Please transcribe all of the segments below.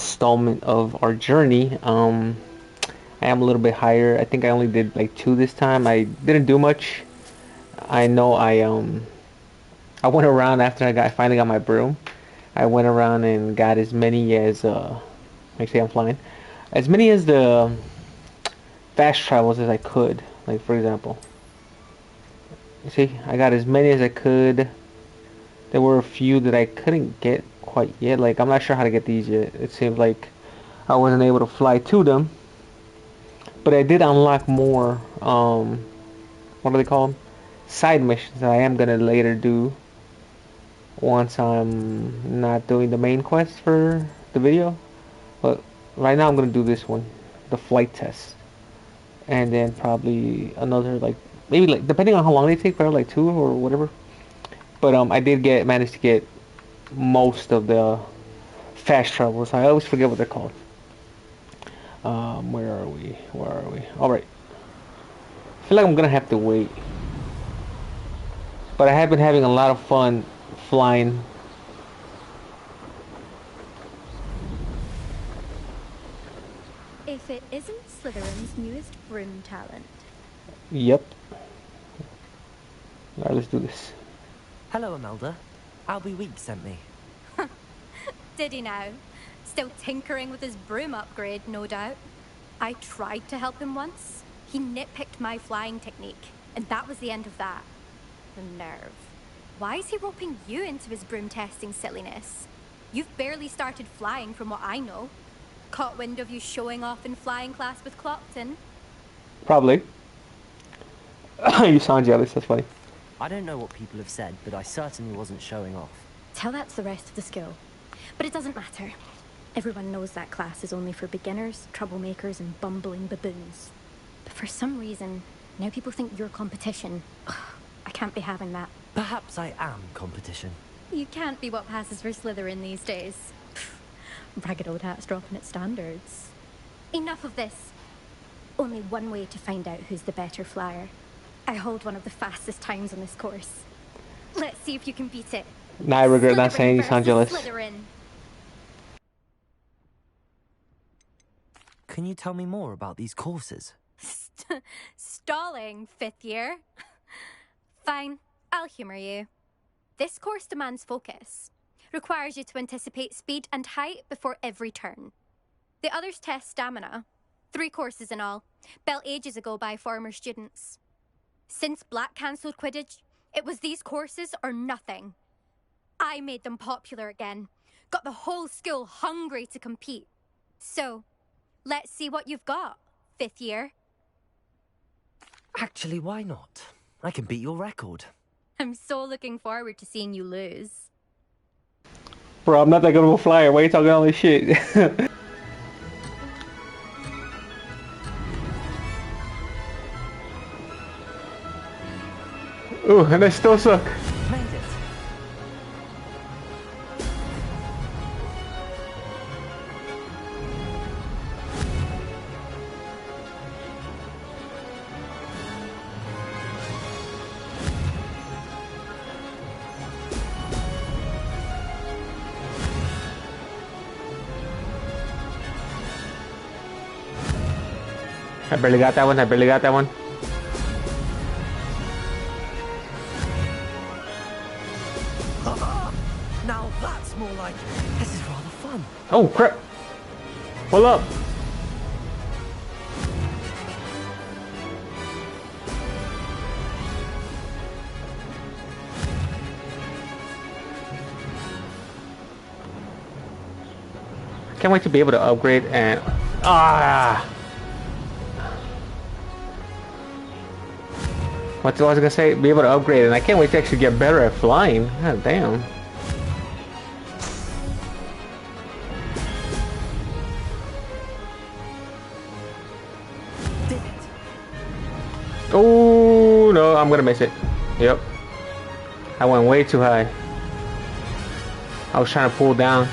installment of our journey. I am a little bit higher. I think I only did like 2 this time. I didn't do much. I know I went around after I finally got my broom. I went around and got as many as actually I'm flying. As many as the fast travels as I could. Like for example, you see, I got as many as I could. There were a few that I couldn't get quite yet. Like I'm not sure how to get these yet. It seems like I wasn't able to fly to them. But I did unlock more, what do they call them? Side missions that I am gonna later do once I'm not doing the main quest for the video. But right now I'm gonna do this one, the flight test, and then probably another like maybe like depending on how long they take, probably like 2 or whatever. But I did manage to get most of the fast travels. I always forget what they're called. Where are we? Where are we? All right. I feel like I'm gonna have to wait. But I have been having a lot of fun flying. If it isn't Slytherin's newest broom talent. Yep. Alright, let's do this. Hello, Imelda. Albie Week sent me. Did he now? Still tinkering with his broom upgrade, no doubt. I tried to help him once. He nitpicked my flying technique, and that was the end of that. The nerve. Why is he roping you into his broom testing silliness? You've barely started flying from what I know. Caught wind of you showing off in flying class with Clopton? Probably. You sound jealous, that's funny. I don't know what people have said, but I certainly wasn't showing off. Tell that to the rest of the school. But it doesn't matter. Everyone knows that class is only for beginners, troublemakers, and bumbling baboons. But for some reason, now people think you're competition. Ugh, I can't be having that. Perhaps I am competition. You can't be what passes for Slytherin these days. Ragged old hat's dropping its standards. Enough of this. Only one way to find out who's the better flyer. I hold one of the fastest times on this course. Let's see if you can beat it. Now I regret not saying you sound jealous. Slytherin. Can you tell me more about these courses? Stalling, 5th year. Fine, I'll humor you. This course demands focus. Requires you to anticipate speed and height before every turn. The others test stamina. 3 courses in all, built ages ago by former students. Since Black cancelled Quidditch, it was these courses or nothing. I made them popular again. Got the whole school hungry to compete. So, let's see what you've got, 5th year. Actually, why not? I can beat your record. I'm so looking forward to seeing you lose. Bro, I'm not that good of a flyer. Why are you talking all this shit? Ooh, and I still suck. Made it. I barely got that one. I barely got that one. Now that's more like it. This is rather fun. Oh, crap. Hold up. Can't wait to be able to upgrade and... Ah! What was I gonna say? Be able to upgrade, and I can't wait to actually get better at flying. God damn. Did it? Oh no, I'm gonna miss it. Yep. I went way too high. I was trying to pull down.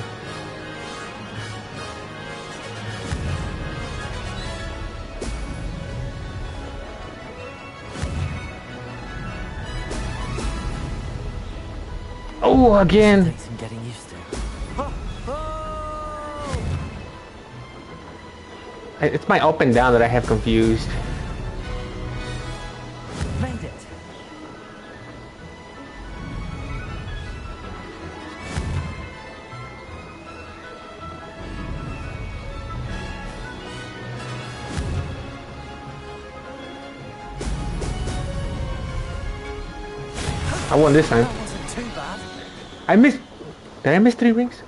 Oh, again. Takes some getting used to. It's my up and down that I have confused. Made it. I won this time. That wasn't too bad. I missed. Did I miss 3 rings?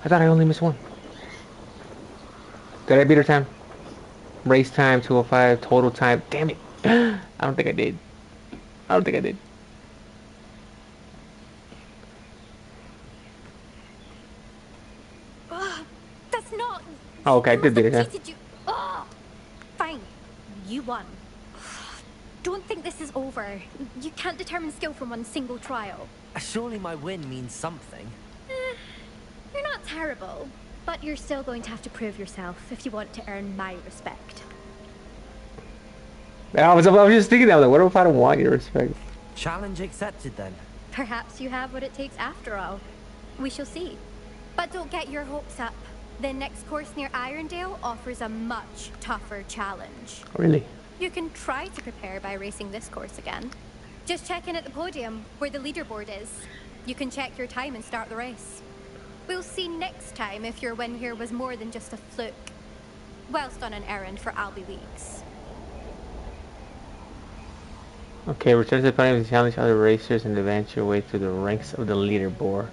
I thought I only missed 1. Did I beat her time? Race time 205. Total time. Damn it. I don't think I did. I don't think I did. That's not. Oh, okay, I did beat it, huh? You. Oh, fine. You won. Don't think this is over. You can't determine skill from one single trial. Surely my win means something. You're not terrible, but you're still going to have to prove yourself if you want to earn my respect. I was just thinking that. Like, what if I don't want your respect? Challenge accepted then. Perhaps you have what it takes after all. We shall see. But don't get your hopes up. The next course near Irondale offers a much tougher challenge. Really? You can try to prepare by racing this course again. Just check in at the podium, where the leaderboard is. You can check your time and start the race. We'll see next time if your win here was more than just a fluke. Whilst on an errand for Albie Weeks. Okay, return to the podium to challenge other racers and advance your way through the ranks of the leaderboard.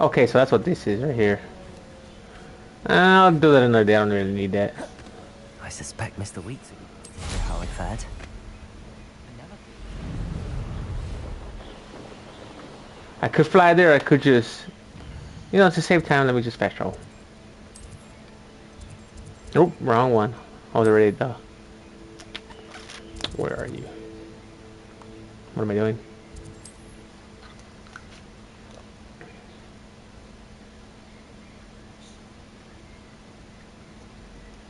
Okay, so that's what this is right here. I'll do that another day. I don't really need that. I suspect Mr. Weeks will how I fared. I could fly there. I could just, you know, to save time. Let me just fast travel. Nope, wrong one. I was already done. Where are you? What am I doing?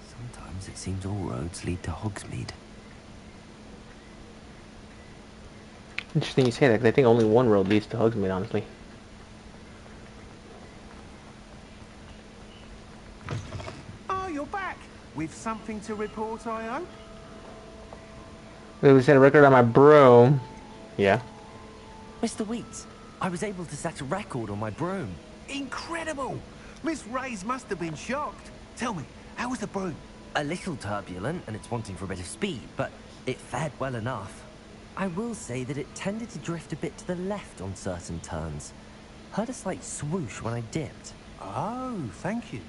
Sometimes it seems all roads lead to Hogsmeade. Interesting you say that, because I think only one road leads to Hogsmeade, honestly. Oh, you're back! With something to report, I hope? We set a record on my broom. Yeah. Mr. Weeks, I was able to set a record on my broom. Incredible! Miss Reyes must have been shocked. Tell me, how was the broom? A little turbulent, and it's wanting for a bit of speed, but it fared well enough. I will say that it tended to drift a bit to the left on certain turns. Heard a slight swoosh when I dipped. Oh, thank you.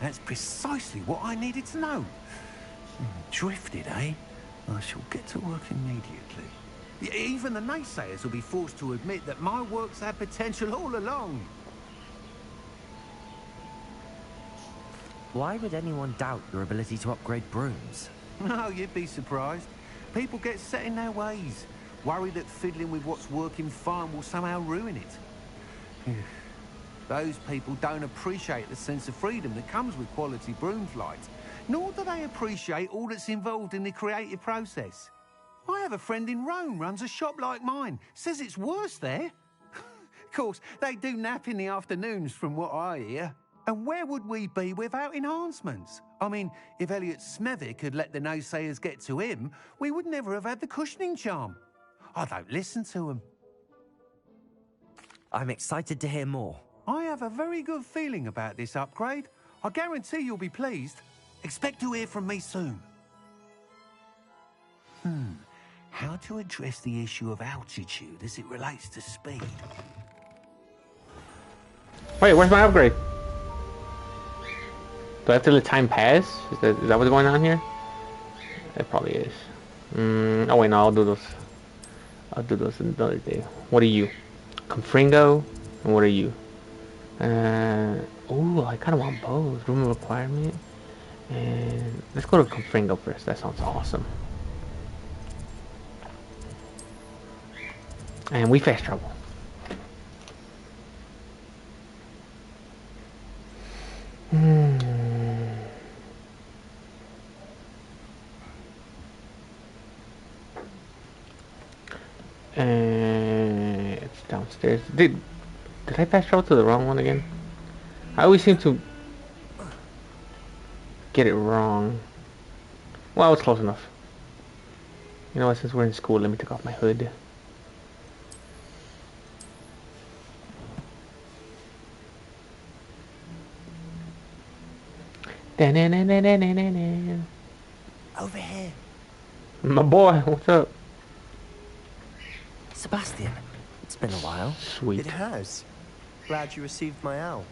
That's precisely what I needed to know. Drifted, eh? I shall get to work immediately. Even the naysayers will be forced to admit that my work's had potential all along. Why would anyone doubt your ability to upgrade brooms? No, you'd be surprised. People get set in their ways, worry that fiddling with what's working fine will somehow ruin it. Those people don't appreciate the sense of freedom that comes with quality broom flight, nor do they appreciate all that's involved in the creative process. I have a friend in Rome runs a shop like mine, says it's worse there. Of course, they do nap in the afternoons from what I hear. And where would we be without enhancements? I mean, if Elliot Smethwick had let the naysayers get to him, we would never have had the cushioning charm. I don't listen to them. I'm excited to hear more. I have a very good feeling about this upgrade. I guarantee you'll be pleased. Expect to hear from me soon. How to address the issue of altitude as it relates to speed? Wait, where's my upgrade? Do I have to let time pass? Is that what's going on here? It probably is. Oh wait, no, I'll do those. I'll do those another day. What are you? Confringo? And what are you? Oh, I kind of want both. Room requirement. And let's go to Confringo first. That sounds awesome. And we fast travel. And it's downstairs. Did I fast travel to the wrong one again? I always seem to. get it wrong. Well, it's close enough. You know what? Since we're in school, let me take off my hood. Over here. My boy, what's up? Sebastian, it's been a while. Sweet. It has. Glad you received my owl.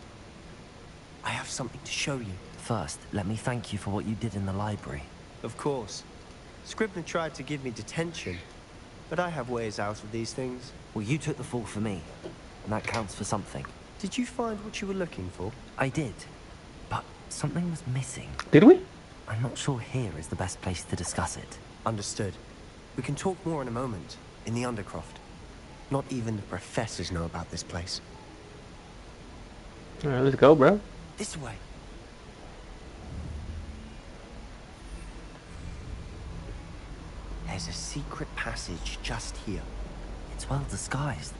I have something to show you. First, let me thank you for what you did in the library. Of course. Scribner tried to give me detention, but I have ways out of these things. Well, you took the fall for me, and that counts for something. Did you find what you were looking for? I did, but something was missing. Did we? I'm not sure here is the best place to discuss it. Understood. We can talk more in a moment, in the Undercroft. Not even the professors know about this place. Alright, let's go, bro. This way. There's a secret passage just here. It's well disguised.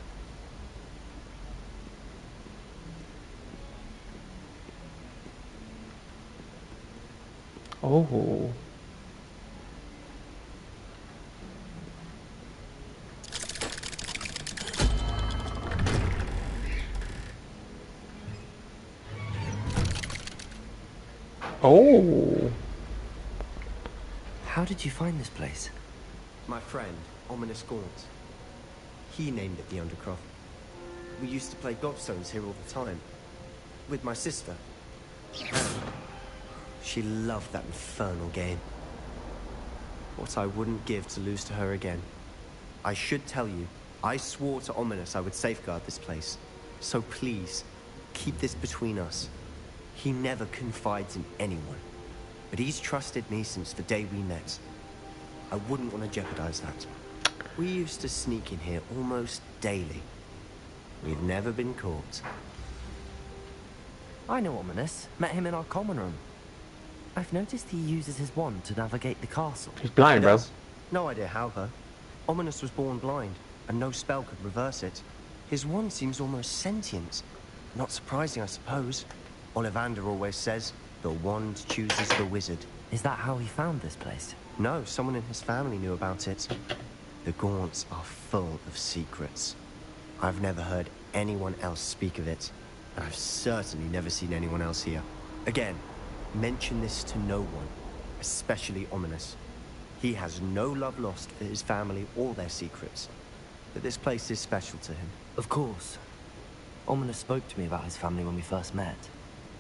Oh. Oh. How did you find this place? My friend, Ominous Gaunt. He named it the Undercroft. We used to play gobstones here all the time. With my sister. She loved that infernal game. What I wouldn't give to lose to her again. I should tell you, I swore to Ominous I would safeguard this place. So please, keep this between us. He never confides in anyone. But he's trusted me since the day we met. I wouldn't want to jeopardize that. We used to sneak in here almost daily. We've never been caught. I know Ominous. Met him in our common room. I've noticed he uses his wand to navigate the castle. He's blind, bro. No idea how, though. Ominous was born blind, and no spell could reverse it. His wand seems almost sentient. Not surprising, I suppose. Ollivander always says, the wand chooses the wizard. Is that how he found this place? No, someone in his family knew about it. The Gaunts are full of secrets. I've never heard anyone else speak of it, and I've certainly never seen anyone else here. Again, mention this to no one, especially Ominous. He has no love lost for his family or their secrets, but this place is special to him. Of course. Ominous spoke to me about his family when we first met.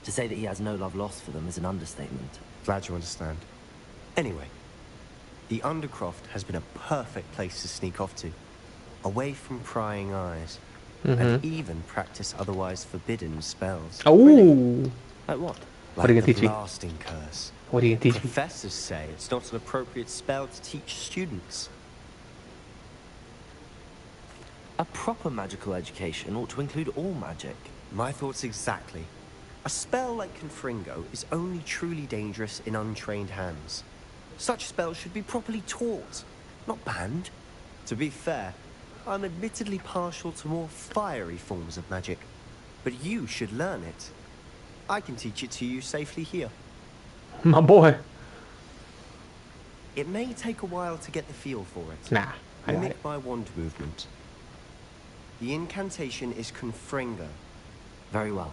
To say that he has no love lost for them is an understatement. Glad you understand. Anyway, the Undercroft has been a perfect place to sneak off to, away from prying eyes, and even practice otherwise forbidden spells. Oh. Really? Like what? What are you Like gonna the teach me? blasting curse. What are you gonna teach me? Professors say it's not an appropriate spell to teach students. A proper magical education ought to include all magic. My thoughts exactly. A spell like Confringo is only truly dangerous in untrained hands. Such spells should be properly taught, not banned. To be fair, I'm admittedly partial to more fiery forms of magic, but you should learn it. I can teach it to you safely here. My boy. It may take a while to get the feel for it. Nah, I got it. Mimic my wand movement. The incantation is Confringo. Very well.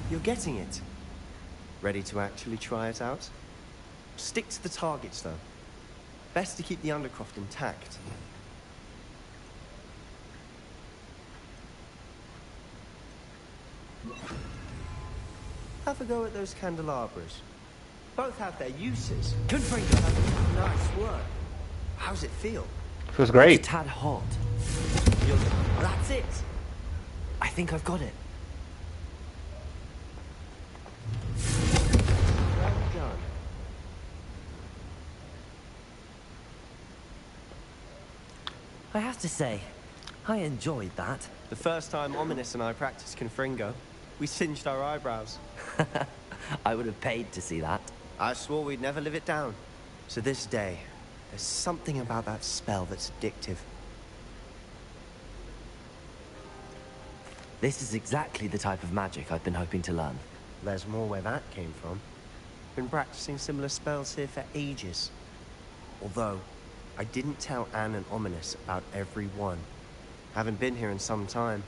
You're getting it. Ready to actually try it out? Stick to the targets, though. Best to keep the Undercroft intact. Have a go at those candelabras. Both have their uses. Confringo. Nice work. How's it feel? Feels It's a great. tad hot. That's it. I think I've got it. Well done. I have to say, I enjoyed that. The first time Ominous and I practiced Confringo, we singed our eyebrows. I would have paid to see that. I swore we'd never live it down. To this day, there's something about that spell that's addictive. This is exactly the type of magic I've been hoping to learn. There's more where that came from. Been practicing similar spells here for ages. Although, I didn't tell Anne and Ominous about every one. Haven't been here in some time.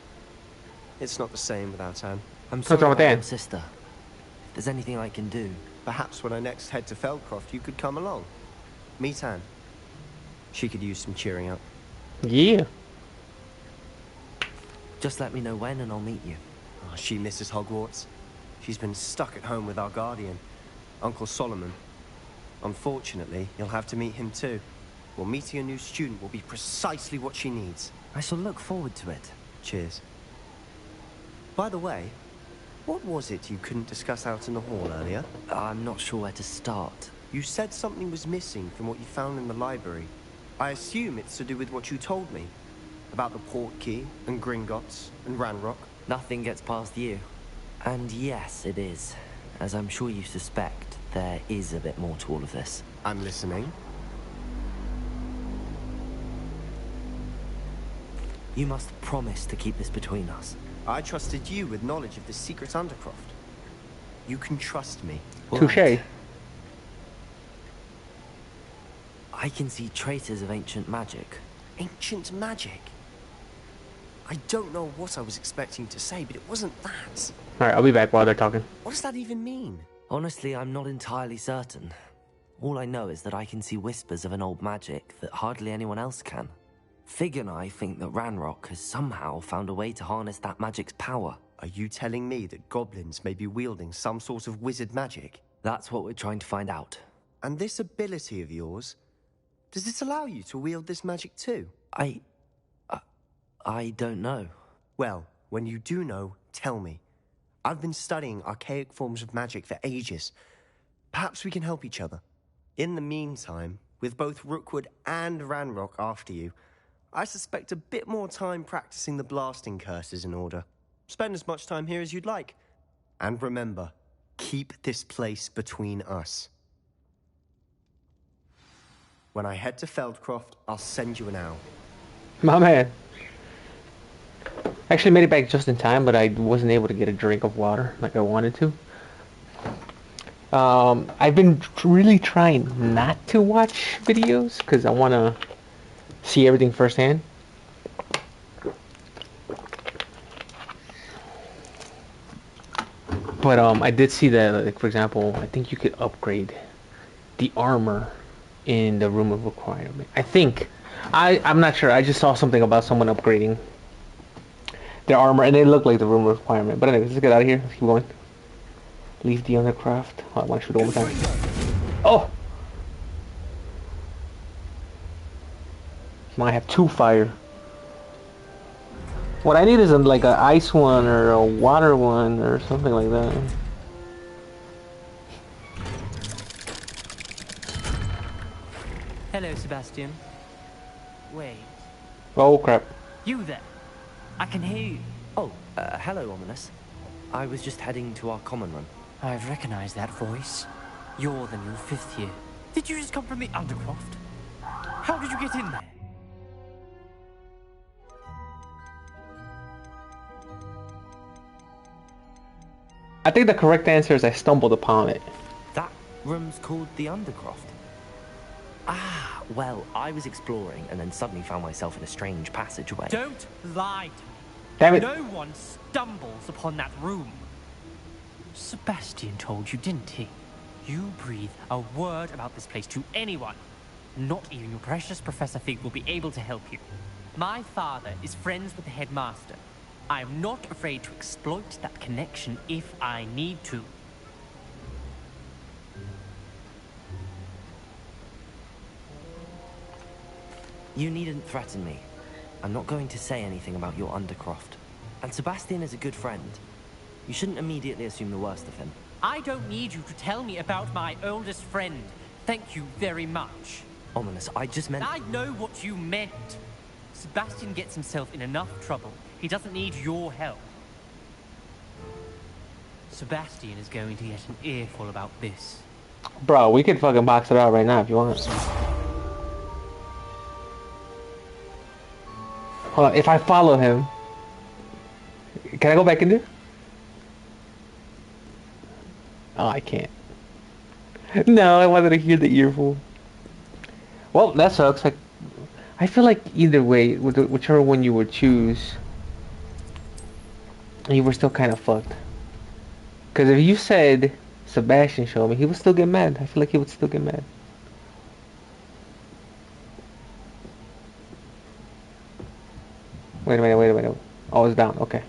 It's not the same without Anne. I'm sorry wrong about with Anne? your sister. If there's anything I can do... Perhaps when I next head to Feldcroft, you could come along. Meet Anne. She could use some cheering up. Yeah. Just let me know when and I'll meet you. Oh, she misses Hogwarts. She's been stuck at home with our guardian, Uncle Solomon. Unfortunately, you'll have to meet him too. Well, meeting a new student will be precisely what she needs. I shall look forward to it. Cheers. By the way, what was it you couldn't discuss out in the hall earlier? I'm not sure where to start. You said something was missing from what you found in the library. I assume it's to do with what you told me. About the port key, and Gringotts, and Ranrock. Nothing gets past you. And yes, it is. As I'm sure you suspect, there is a bit more to all of this. I'm listening. You must promise to keep this between us. I trusted you with knowledge of the secret Undercroft. You can trust me. Touche. Right. I can see traces of ancient magic. Ancient magic? I don't know what I was expecting to say, but it wasn't that. Alright, I'll be back while they're talking. What does that even mean? Honestly, I'm not entirely certain. All I know is that I can see whispers of an old magic that hardly anyone else can. Fig and I think that Ranrock has somehow found a way to harness that magic's power. Are you telling me that goblins may be wielding some sort of wizard magic? That's what we're trying to find out. And this ability of yours, does it allow you to wield this magic too? I don't know. Well, when you do know, tell me. I've been studying archaic forms of magic for ages. Perhaps we can help each other. In the meantime, with both Rookwood and Ranrock after you, I suspect a bit more time practicing the blasting curse is in order. Spend as much time here as you'd like. And remember, keep this place between us. When I head to Feldcroft, I'll send you an owl. My man. Actually made it back just in time, but I wasn't able to get a drink of water like I wanted to. I've been really trying not to watch videos because I want to see everything firsthand. But I did see that, like, for example, I think you could upgrade the armor in the room of requirement. I think. I'm not sure. I just saw something about someone upgrading their armor, and it looked like the room of requirement. But anyways, let's get out of here. Let's keep going. Leave the undercraft. Oh, I want to shoot it one more time. Oh! I have 2 fire. What I need is like an ice one or a water one or something like that. Hello, Sebastian. Wait. Oh crap. You there? I can hear you. Oh, hello, Ominous. I was just heading to our common room. I've recognized that voice. You're the new 5th year. Did you just come from the Undercroft? How did you get in there? I think the correct answer is I stumbled upon it. That room's called the Undercroft. Ah, well, I was exploring and then suddenly found myself in a strange passageway. Don't lie to me. Damn it. No one stumbles upon that room. Sebastian told you, didn't he? You breathe a word about this place to anyone. Not even your precious Professor Fig will be able to help you. My father is friends with the headmaster. I am not afraid to exploit that connection if I need to. You needn't threaten me. I'm not going to say anything about your Undercroft. And Sebastian is a good friend. You shouldn't immediately assume the worst of him. I don't need you to tell me about my oldest friend. Thank you very much. Ominous, I just meant... I know what you meant. Sebastian gets himself in enough trouble. He doesn't need your help. Sebastian is going to get an earful about this. Bro, we could fucking box it out right now if you want. Hold on, if I follow him, can I go back in there? Oh, I can't. No, I wanted to hear the earful. Well, that sucks. I feel like either way, whichever one you would choose, you were still kind of fucked. Because if you said Sebastian showed me, he would still get mad. I feel like he would still get mad. Wait a minute, wait a minute. Oh, it's down. Okay.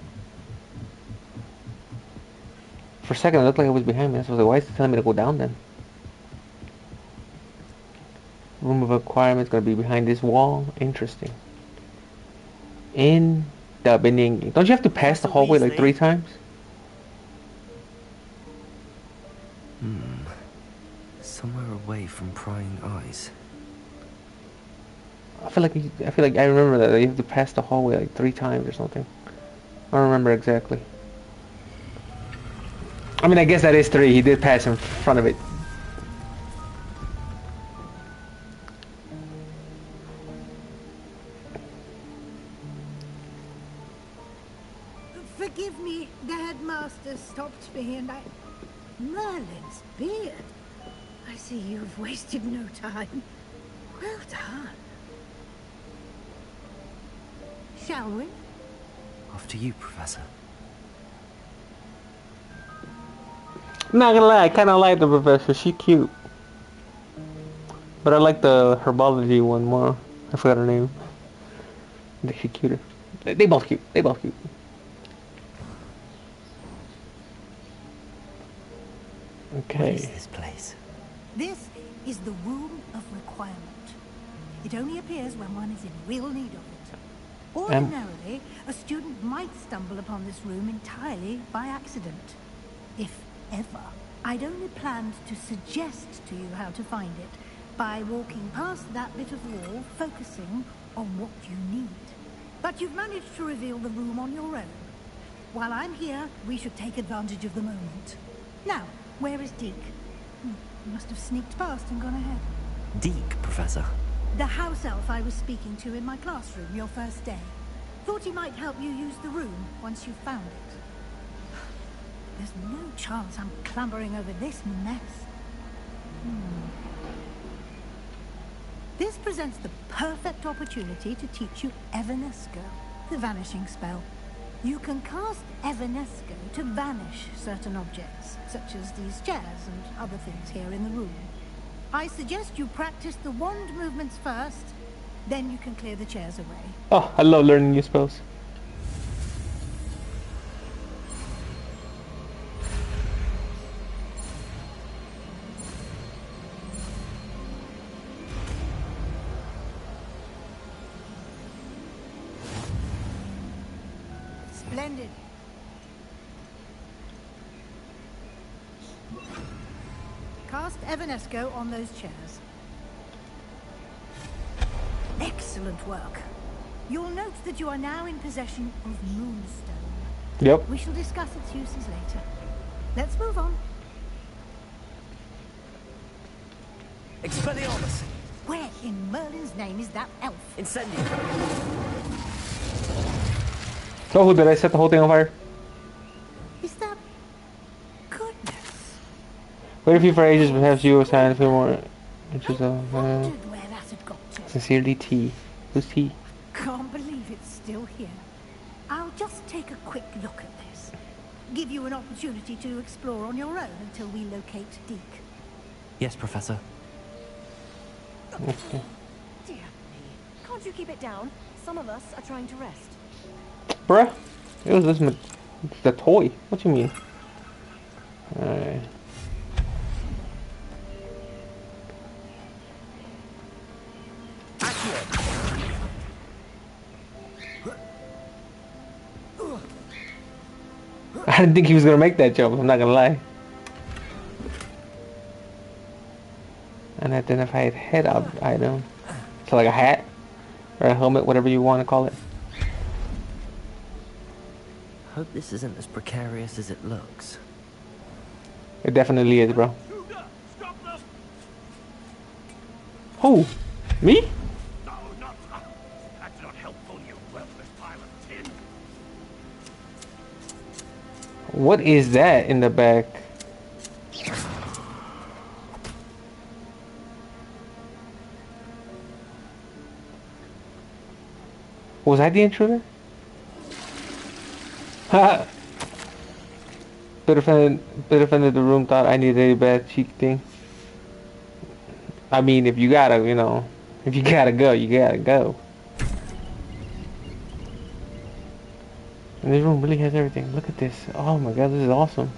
For a second, it looked like it was behind me. I was like, why is it telling me to go down then? Room of requirements gonna be behind this wall. Interesting. In the beginning. Don't you have to pass the hallway like 3 times? Somewhere away from prying eyes. I feel like I remember that you have to pass the hallway like 3 times or something. I don't remember exactly. I mean, I guess that is 3. He did pass in front of it. Forgive me, the headmaster stopped me and I... Merlin's beard. I see you've wasted no time. Well done. Shall we? After you, Professor. I'm not gonna lie, I kinda like the professor. She cute. But I like the herbology one more. I forgot her name. I think she's cuter. They both cute. They both cute. What is Okay. this place? This is the Room of Requirement. It only appears when one is in real need of it. Ordinarily, a student might stumble upon this room entirely by accident. If ever. I'd only planned to suggest to you how to find it by walking past that bit of wall, focusing on what you need. But you've managed to reveal the room on your own. While I'm here, we should take advantage of the moment. Now, where is Deke? He must have sneaked past and gone ahead. Deke, Professor. The house elf I was speaking to in my classroom your first day. Thought he might help you use the room once you've found it. There's no chance I'm clambering over this mess. This presents the perfect opportunity to teach you Evanesco, the vanishing spell. You can cast Evanesco to vanish certain objects, such as these chairs and other things here in the room. I suggest you practice the wand movements first, then you can clear the chairs away. Oh, I love learning new spells. Splendid. Cast Evanesco on those chairs. Excellent work. You'll note that you are now in possession of Moonstone. Yep. We shall discuss its uses later. Let's move on. Expelliarmus! Where in Merlin's name is that elf? Incendio! So who did I set the whole thing on fire? Is that... Goodness. Wait a few for ages, perhaps you assign a few more inches I of wondered where that had got to. sincerely T. Who's T? Can't believe it's still here. I'll just take a quick look at this. Give you an opportunity to explore on your own until we locate Deke. Yes, Professor. Okay. Dear me. Can't you keep it down? Some of us are trying to rest. Bruh, it was this the toy. What you mean? Alright. I didn't think he was gonna make that jump, I'm not gonna lie. Unidentified head item. So like a hat? Or a helmet, whatever you want to call it. Hope this isn't as precarious as it looks. It definitely is, bro. Stop Who? Me? No, not that's not helpful, you worthless pile of tin. What is that in the back? Was I the intruder? Ha! Bit offended the room thought I needed a bad cheek thing. I mean, if you gotta, you know, if you gotta go, you gotta go. And this room really has everything. Look at this. Oh my god, this is awesome.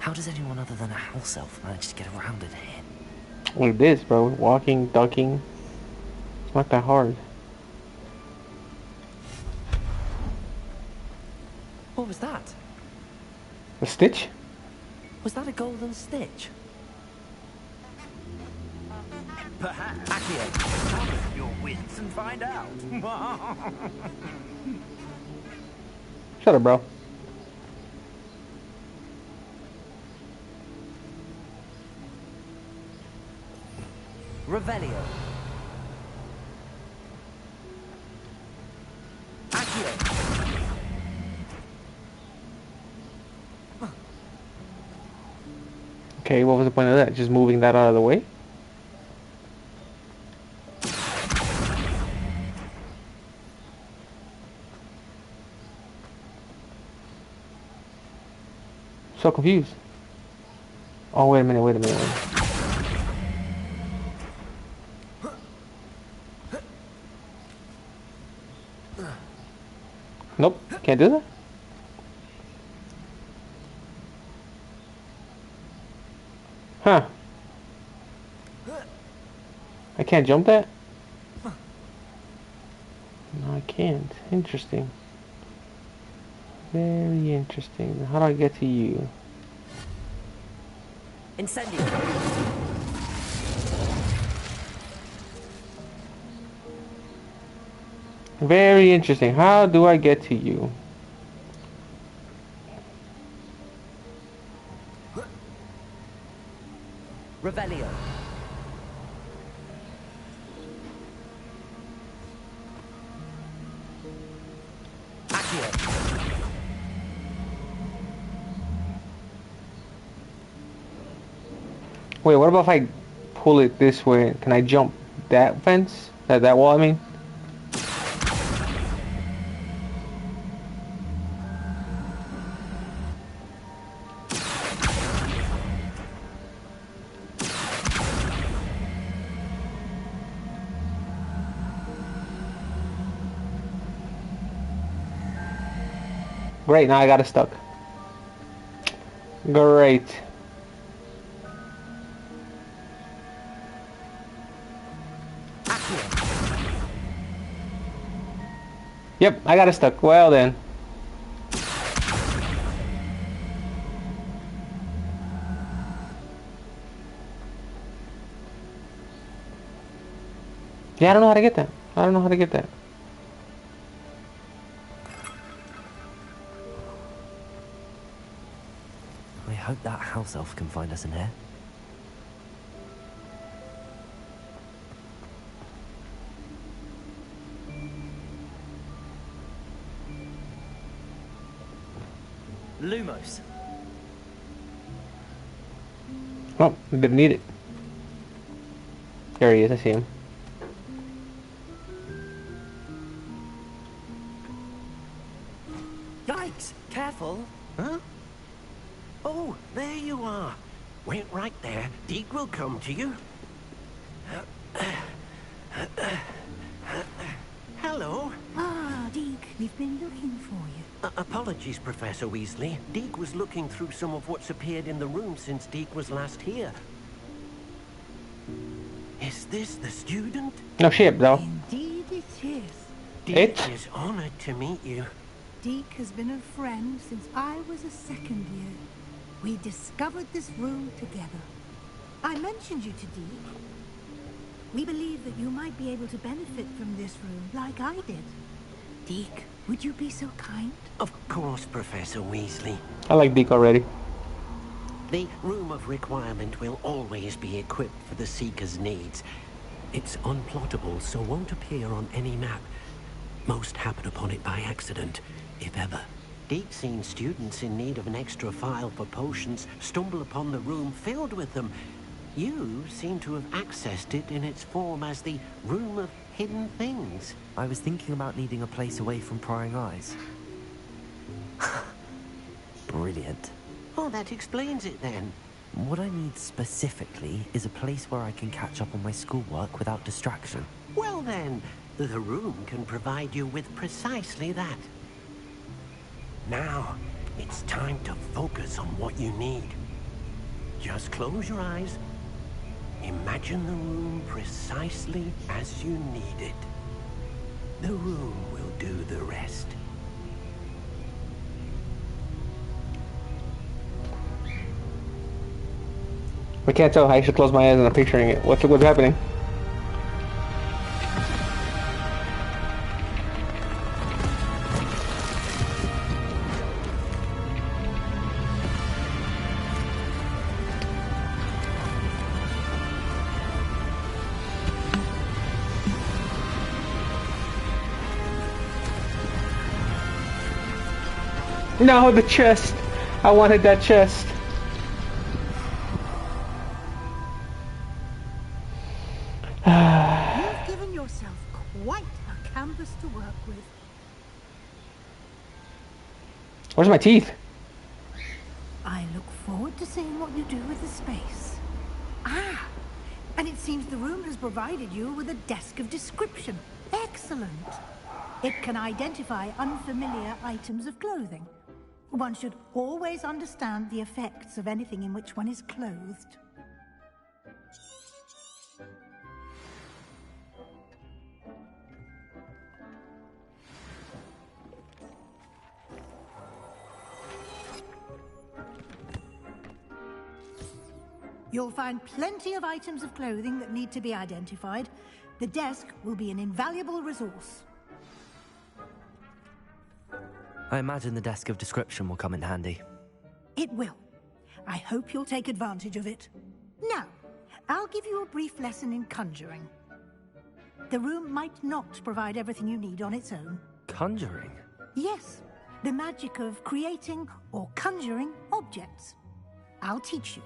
How does anyone other than a house elf manage to get around in here? Look at this, bro. Walking, ducking. It's not that hard. What was that? A stitch? Was that a golden stitch? Perhaps Accio. summon your wits and find out. Shut up, bro. Revelio. Accio. Okay, what was the point of that? Just moving that out of the way? So confused. Oh, wait a minute, wait a minute. Nope, can't do that. Huh. I can't jump that? No, I can't. Interesting. Very interesting. How do I get to you? Incendio. Very interesting. How do I get to you? Revelio. Accio. Wait, what about if I pull it this way? Can I jump that fence? That wall, I mean? Great, now I got it stuck. Great. Yep, I got it stuck. Well then. Yeah, I don't know how to get that. I don't know how to get that. I hope that house elf can find us in here. Lumos. Oh, didn't need it. There he is, I see him. Yikes! Careful. Huh? Oh, there you are. Wait right there. Deke will come to you. Hello. Ah, Deke, we've been looking for you. Apologies, Professor Weasley. Deke was looking through some of what's appeared in the room since Deke was last here. Is this the student? No shit, though. Indeed it is. Deke is honored to meet you. Deke has been a friend since I was a second year. We discovered this room together. I mentioned you to Deke. We believe that you might be able to benefit from this room like I did. Deke, would you be so kind? Of course, Professor Weasley. I like Deke already. The Room of Requirement will always be equipped for the Seeker's needs. It's unplottable, so won't appear on any map. Most happen upon it by accident, if ever. Deep-seen students in need of an extra file for potions stumble upon the room filled with them. You seem to have accessed it in its form as the Room of Hidden Things. I was thinking about needing a place away from prying eyes. Brilliant. Oh, that explains it then. What I need specifically is a place where I can catch up on my schoolwork without distraction. Well then, the room can provide you with precisely that. Now, it's time to focus on what you need. Just close your eyes. Imagine the room precisely as you need it. The room will do the rest. I can't tell. I should close my eyes and I'm picturing it. What's happening? No, the chest. I wanted that chest. You've given yourself quite a canvas to work with. Where's my teeth? I look forward to seeing what you do with the space. Ah, and it seems the room has provided you with a desk of description. Excellent. It can identify unfamiliar items of clothing. One should always understand the effects of anything in which one is clothed. You'll find plenty of items of clothing that need to be identified. The desk will be an invaluable resource. I imagine the desk of description will come in handy. It will. I hope you'll take advantage of it. Now, I'll give you a brief lesson in conjuring. The room might not provide everything you need on its own. Conjuring? Yes, the magic of creating or conjuring objects. I'll teach you.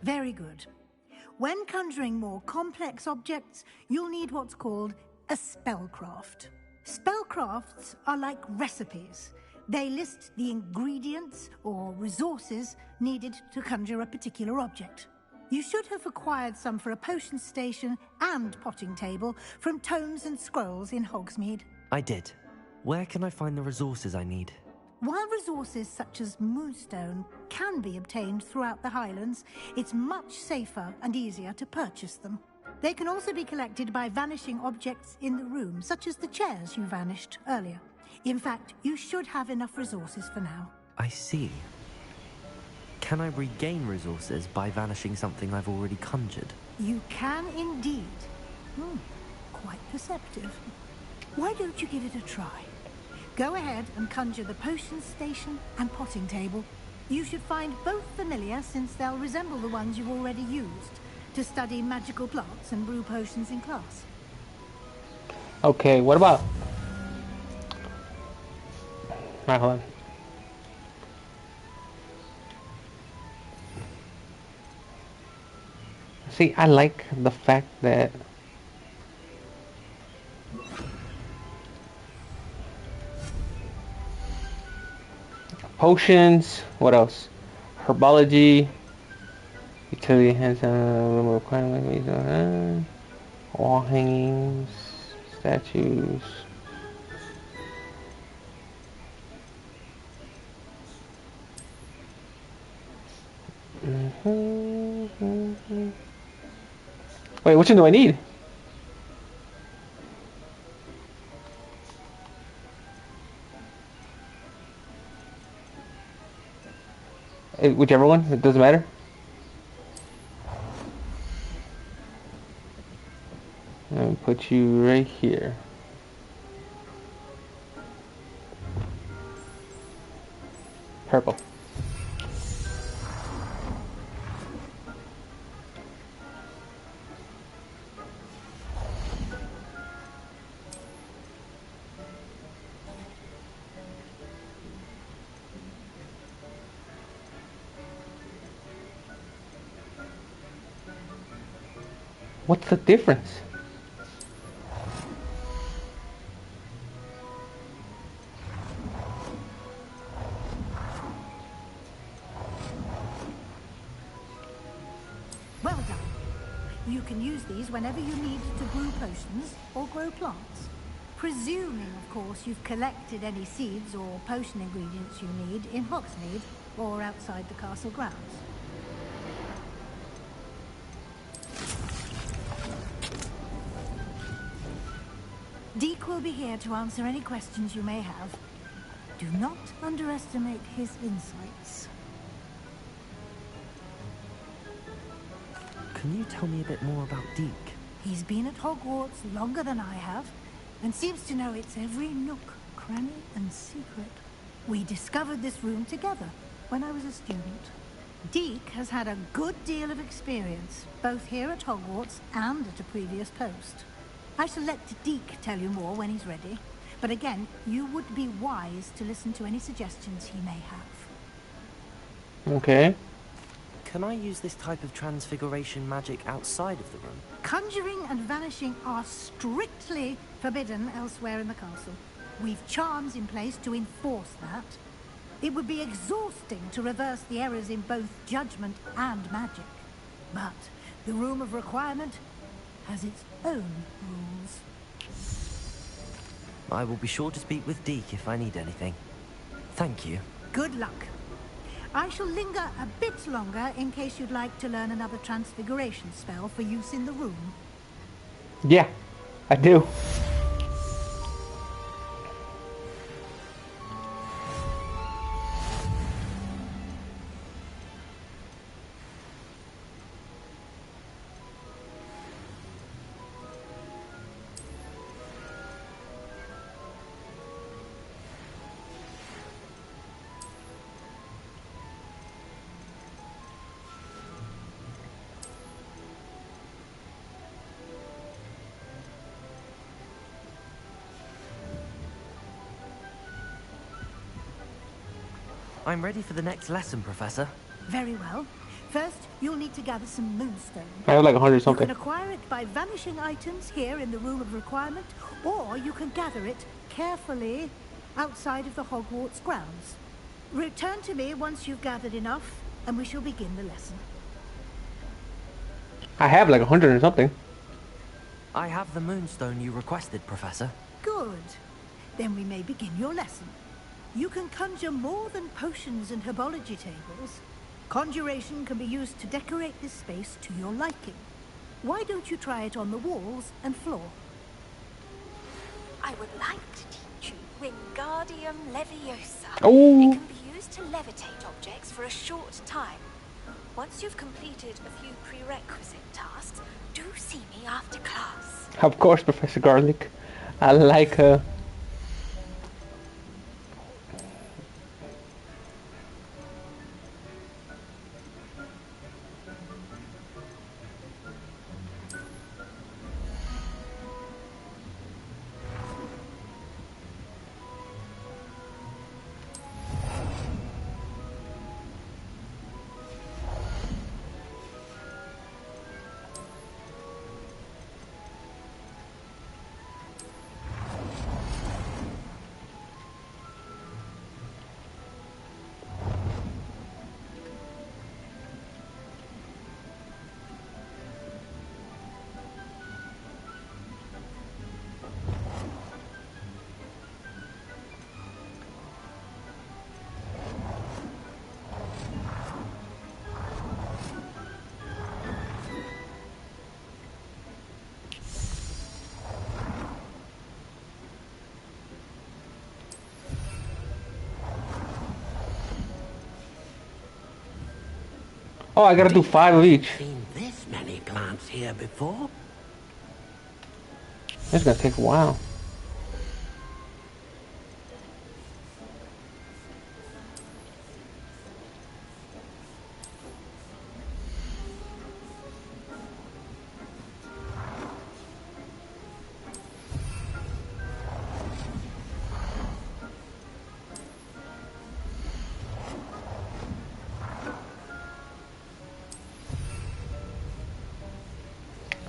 Very good. When conjuring more complex objects, you'll need what's called a spellcraft. Spellcrafts are like recipes. They list the ingredients or resources needed to conjure a particular object. You should have acquired some for a potion station and potting table from tomes and scrolls in Hogsmeade. I did. Where can I find the resources I need? While resources such as moonstone can be obtained throughout the Highlands, it's much safer and easier to purchase them. They can also be collected by vanishing objects in the room, such as the chairs you vanished earlier. In fact, you should have enough resources for now. I see. Can I regain resources by vanishing something I've already conjured? You can indeed. Quite perceptive. Why don't you give it a try? Go ahead and conjure the potion station and potting table. You should find both familiar, since they'll resemble the ones you've already used to study magical plants and brew potions in class. Okay, what about... Alright, hold on. See, I like the fact that potions, what else? Herbology, utility has a requirement, wall hangings, statues. Wait, which one do I need? Whichever one, it doesn't matter. And put you right here. Purple. What's the difference? Well done. You can use these whenever you need to brew potions or grow plants. Presuming, of course, you've collected any seeds or potion ingredients you need in Hogsmeade or outside the castle grounds. Deek will be here to answer any questions you may have. Do not underestimate his insights. Can you tell me a bit more about Deke? He's been at Hogwarts longer than I have, and seems to know its every nook, cranny, and secret. We discovered this room together when I was a student. Deke has had a good deal of experience, both here at Hogwarts and at a previous post. I shall let Deke tell you more when he's ready, but again, you would be wise to listen to any suggestions he may have. Okay. Can I use this type of transfiguration magic outside of the room? Conjuring and vanishing are strictly forbidden elsewhere in the castle. We've charms in place to enforce that. It would be exhausting to reverse the errors in both judgment and magic. But the Room of Requirement has its own rules. I will be sure to speak with Deke if I need anything. Thank you. Good luck. I shall linger a bit longer in case you'd like to learn another transfiguration spell for use in the room. Yeah, I do. I'm ready for the next lesson, Professor. Very well. First, you'll need to gather some moonstone. I have like 100 You something. can acquire it by vanishing items here in the Room of Requirement, or you can gather it carefully outside of the Hogwarts grounds. Return to me once you've gathered enough, and we shall begin the lesson. I have like 100 and something. I have the moonstone you requested, Professor. Good. Then we may begin your lesson. You can conjure more than potions and herbology tables. Conjuration can be used to decorate this space to your liking. Why don't you try it on the walls and floor? I would like to teach you Wingardium Leviosa. Oh. It can be used to levitate objects for a short time. Once you've completed a few prerequisite tasks, do see me after class. Of course, Professor Garlic. I like her. Oh, I gotta do 5 of each. Seen this many plants here before? It's gonna take a while.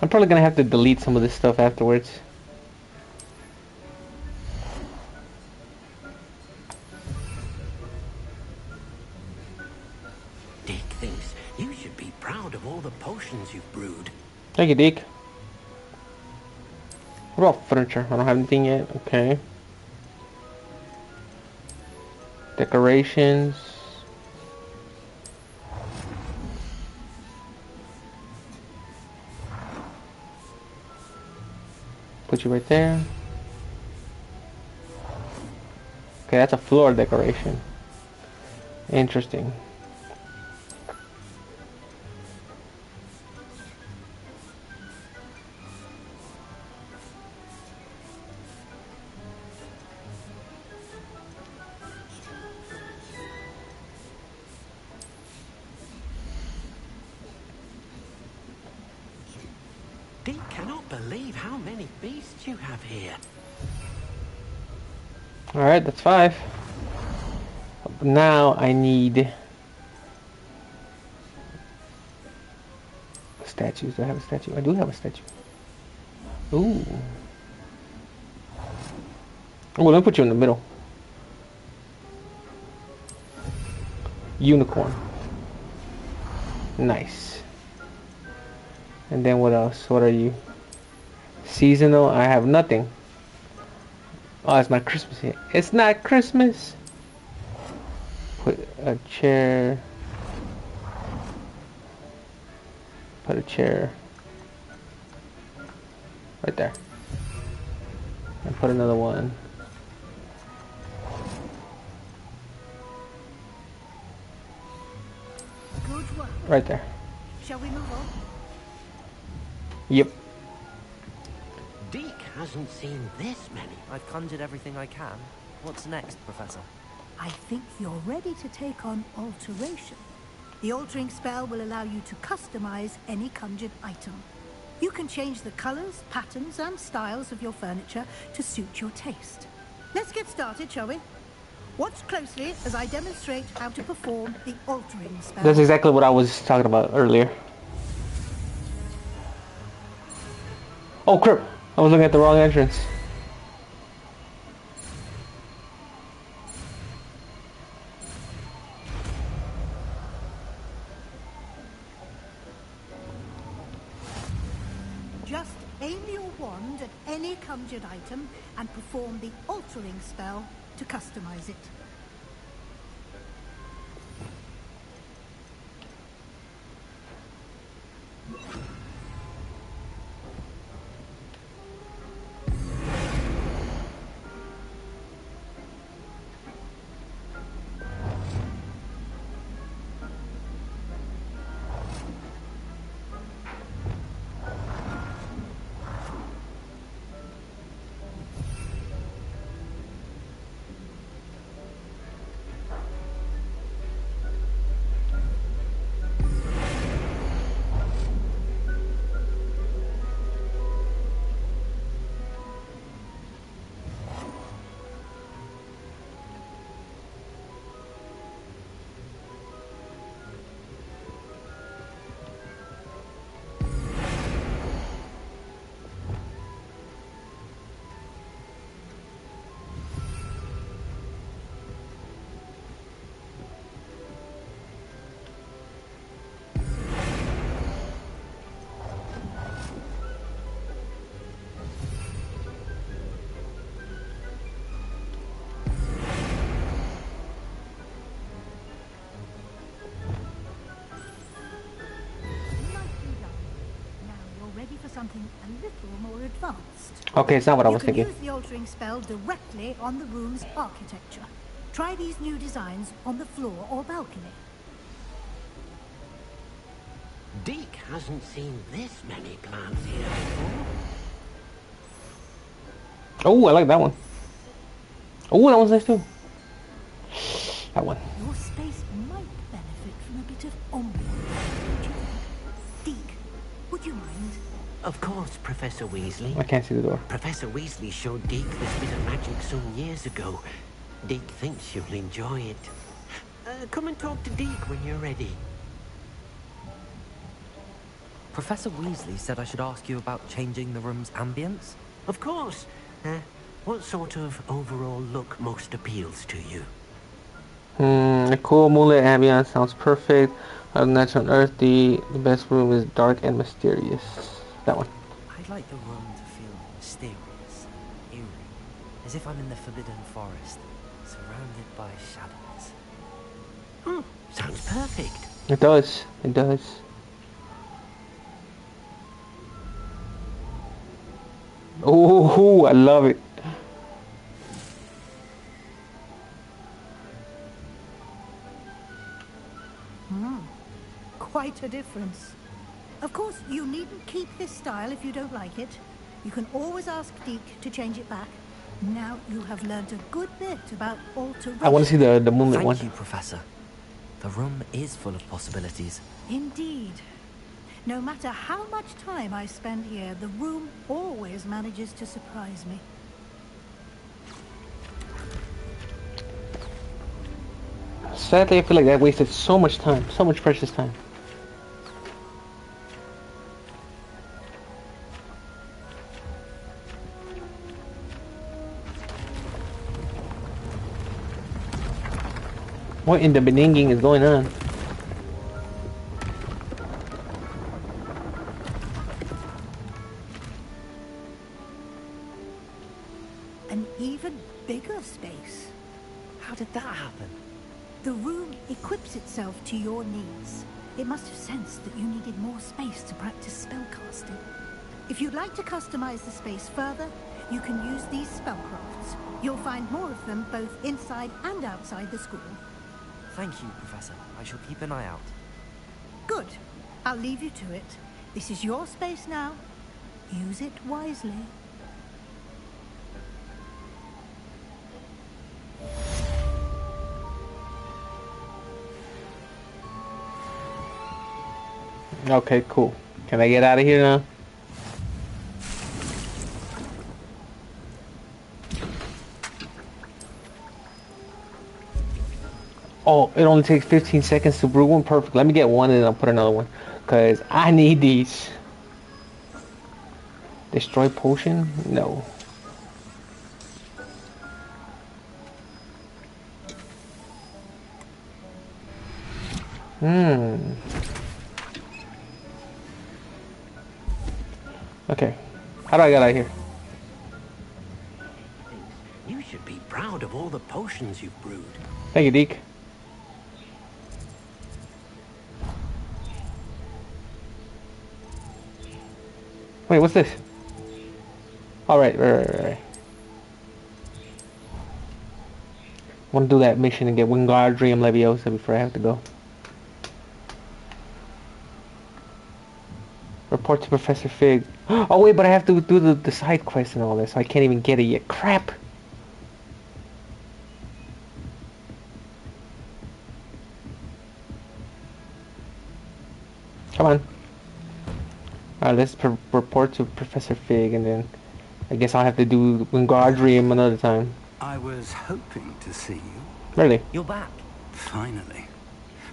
I'm probably gonna have to delete some of this stuff afterwards. Dick thinks you should be proud of all the potions you've brewed. Thank you, Deke. What about furniture? I don't have anything yet. Okay. Decorations. Put you right there. Okay, that's a floor decoration. Interesting. Dick cannot believe how many beasts you have here. Alright, that's 5. Now I need statues. Do I have a statue? I do have a statue. Ooh. Oh, let me put you in the middle. Unicorn. Nice. And then what else? What are you? Seasonal. I have nothing. Oh, it's not Christmas yet. It's not Christmas. Put a chair. Put a chair right there. And put another one. Good work. Right there. Shall we move on? Yep. Dick hasn't seen this many. I've conjured everything I can. What's next, Professor? I think you're ready to take on alteration. The altering spell will allow you to customize any conjured item. You can change the colors, patterns, and styles of your furniture to suit your taste. Let's get started, shall we? Watch closely as I demonstrate how to perform the altering spell. That's exactly what I was talking about earlier. Oh crap! I was looking at the wrong entrance. Just aim your wand at any conjured item and perform the altering spell to customize it. Something a little more advanced. Okay, it's not what I was thinking. You can use the altering spell directly on the room's architecture. Try these new designs on the floor or balcony. Deke hasn't seen this many plants here before. Oh, I like that one. Oh, that one's nice too. That one. Your space might benefit from a bit of ambiance. Deke, would you mind? Of course, Professor Weasley. I can't see the door. Professor Weasley showed Deke this bit of magic some years ago. Deke thinks you'll enjoy it. Come and talk to Deke when you're ready. Professor Weasley said I should ask you about changing the room's ambience. Of course. What sort of overall look most appeals to you? A cool moonlit ambience sounds perfect. Natural and earthy. The best room is dark and mysterious. That one. I'd like the room to feel mysterious and eerie, as if I'm in the Forbidden Forest, surrounded by shadows. Sounds perfect. It does. It does. Oh, I love it. Quite a difference. Of course, you needn't keep this style if you don't like it. You can always ask Deke to change it back. Now you have learned a good bit about alteration. I want to see the moonlit one. Thank you, Professor. The room is full of possibilities. Indeed. No matter how much time I spend here, the room always manages to surprise me. Sadly, I feel like I wasted so much time, so much precious time. What in the beninging is going on? An even bigger space. How did that happen? The room equips itself to your needs. It must have sensed that you needed more space to practice spellcasting. If you'd like to customize the space further, you can use these spellcrafts. You'll find more of them both inside and outside the school. Thank you, Professor. I shall keep an eye out. Good. I'll leave you to it. This is your space now. Use it wisely. Okay, cool. Can I get out of here now? Oh, it only takes 15 seconds to brew one. Perfect. Let me get one and then I'll put another one. Because I need these. Destroy potion? No. Okay. How do I get out of here? You should be proud of all the potions you've brewed. Thank you, Deke. Wait, what's this? All right. I want to do that mission and get Wingardium Leviosa before I have to go. Report to Professor Fig. Oh wait, but I have to do the side quest and all this, so I can't even get it yet. Crap! Come on. Alright, let's report to Professor Fig, and then I guess I'll have to do Wingardium another time. I was hoping to see you. Really? You're back. Finally.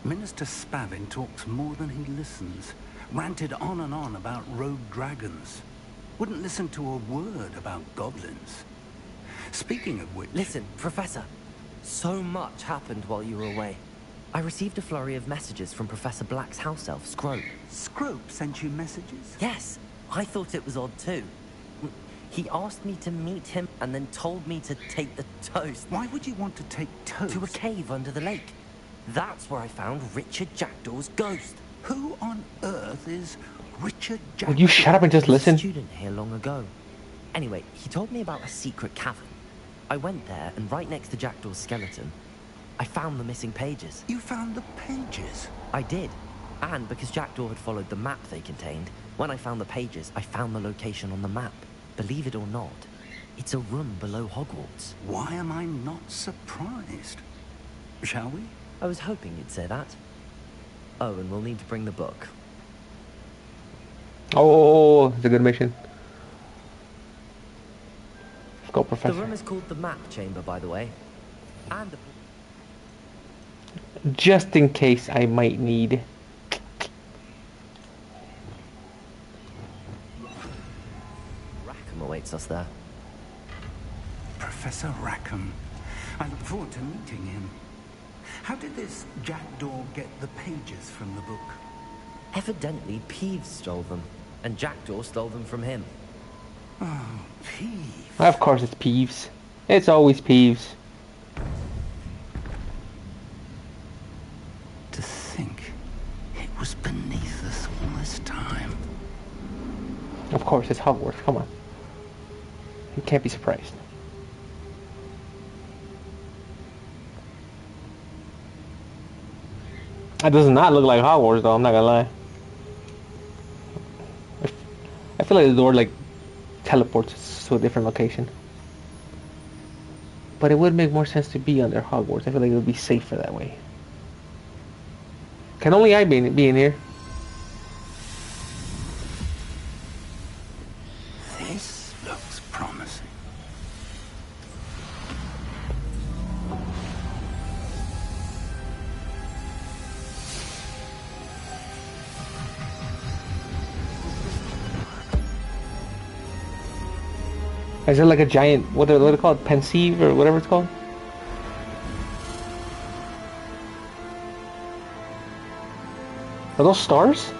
Minister Spavin talks more than he listens. Ranted on and on about rogue dragons. Wouldn't listen to a word about goblins. Speaking of which... Listen, Professor. So much happened while you were away. I received a flurry of messages from Professor Black's house elf, Scrope. Scrope sent you messages? Yes, I thought it was odd too. He asked me to meet him and then told me to take the toast. Why would you want to take toast? To a cave under the lake. That's where I found Richard Jackdaw's ghost. Who on earth is Richard Jackdaw? Would you shut up and just listen? A student here long ago. Anyway, he told me about a secret cavern. I went there, and right next to Jackdaw's skeleton, I found the missing pages. You found the pages? I did. And because Jackdaw had followed the map they contained, when I found the pages, I found the location on the map. Believe it or not, it's a room below Hogwarts. Why am I not surprised? Shall we? I was hoping you'd say that. Oh, and we'll need to bring the book. Oh, it's a good mission. Let's go, Professor. The room is called the Map Chamber, by the way. And the... Just in case I might need. Rackham awaits us there. Professor Rackham. I look forward to meeting him. How did this Jackdaw get the pages from the book? Evidently, Peeves stole them, and Jackdaw stole them from him. Oh, Peeves. Of course it's Peeves. It's always Peeves. To think it was beneath us all this time. Of course it's Hogwarts, come on. You can't be surprised. That does not look like Hogwarts though, I'm not gonna lie. I feel like the door like teleports us to a different location. But it would make more sense to be under Hogwarts. I feel like it would be safer that way. Can only I be in here? This looks promising. Is there like a giant, what are they called? Pensieve or whatever it's called? Are those stars?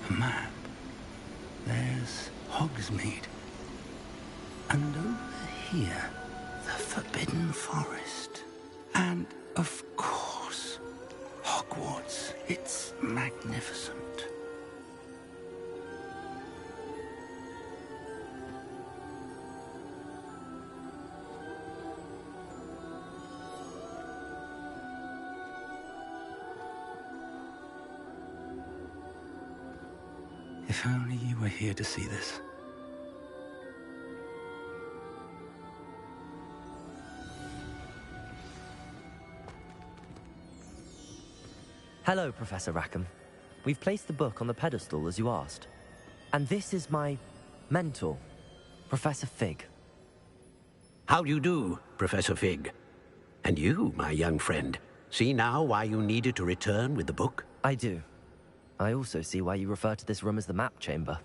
A map. There's Hogsmeade. And over here, the Forbidden Forest. And, of course, Hogwarts. It's magnificent. If only you were here to see this. Hello, Professor Rackham. We've placed the book on the pedestal as you asked. And this is my mentor, Professor Fig. How do you do, Professor Fig? And you, my young friend, see now why you needed to return with the book? I do. I also see why you refer to this room as the Map Chamber.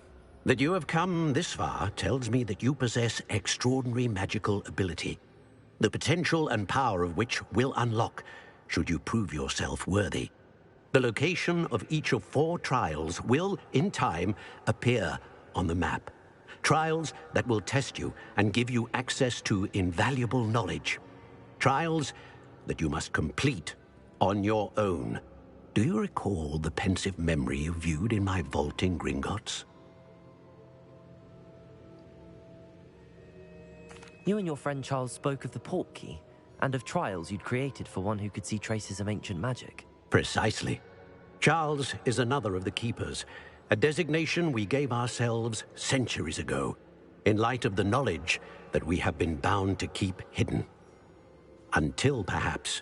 That you have come this far tells me that you possess extraordinary magical ability, the potential and power of which will unlock should you prove yourself worthy. The location of each of 4 trials will, in time, appear on the map. Trials that will test you and give you access to invaluable knowledge. Trials that you must complete on your own. Do you recall the pensive memory you viewed in my vault in Gringotts? You and your friend Charles spoke of the Portkey, and of trials you'd created for one who could see traces of ancient magic. Precisely. Charles is another of the Keepers, a designation we gave ourselves centuries ago, in light of the knowledge that we have been bound to keep hidden. Until, perhaps,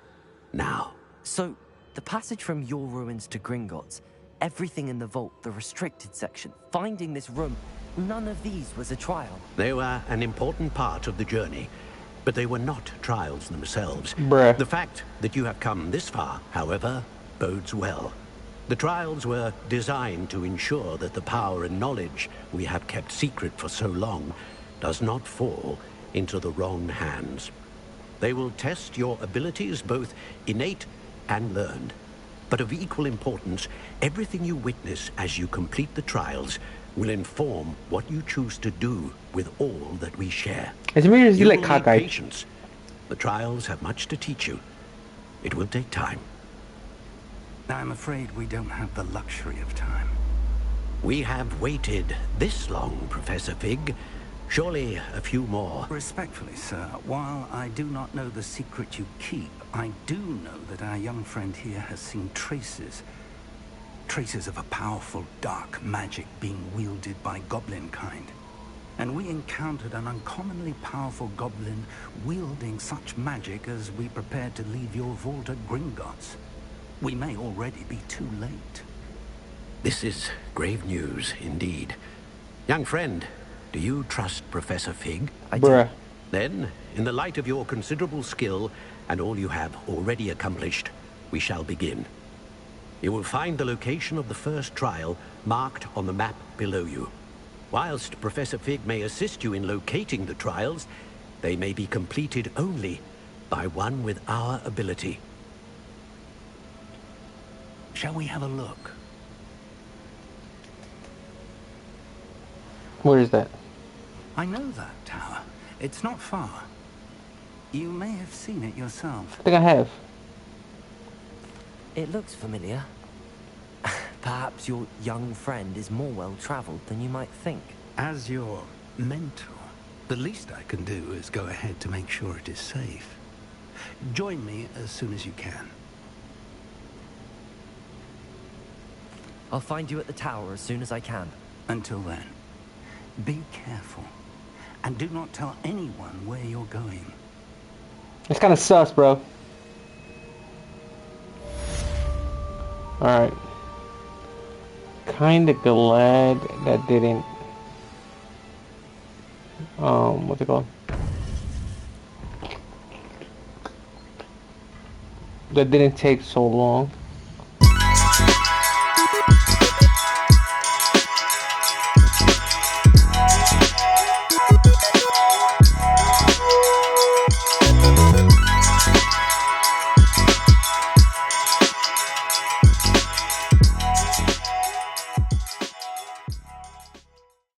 now. So, the passage from your ruins to Gringotts, everything in the vault, the restricted section, finding this room, none of these was a trial. They were an important part of the journey, but they were not trials themselves. Bruh. The fact that you have come this far, however, bodes well. The trials were designed to ensure that the power and knowledge we have kept secret for so long does not fall into the wrong hands. They will test your abilities, both innate and learned. But of equal importance, everything you witness as you complete the trials will inform what you choose to do with all that we share. As weird as you like will need cockeyed. patience. The trials have much to teach you. It will take time. I'm afraid we don't have the luxury of time. We have waited this long, Professor Fig, Surely a few more. Respectfully, sir, while I do not know the secret you keep, I do know that our young friend here has seen traces of a powerful dark magic being wielded by goblin kind. And we encountered an uncommonly powerful goblin wielding such magic as we prepared to leave your vault at Gringotts. We may already be too late. This is grave news indeed. Young friend, do you trust Professor Fig? I do. Bruh. Then, in the light of your considerable skill and all you have already accomplished, we shall begin. You will find the location of the first trial marked on the map below you. Whilst Professor Fig may assist you in locating the trials, they may be completed only by one with our ability. Shall we have a look? Where is that? I know that tower. It's not far. You may have seen it yourself. I think I have. It looks familiar. Perhaps your young friend is more well-traveled than you might think. As your mentor, the least I can do is go ahead to make sure it is safe. Join me as soon as you can. I'll find you at the tower as soon as I can. Until then, be careful. And do not tell anyone where you're going. It's kind of sus, bro. Alright. Kinda glad that didn't... what's it called? That didn't take so long.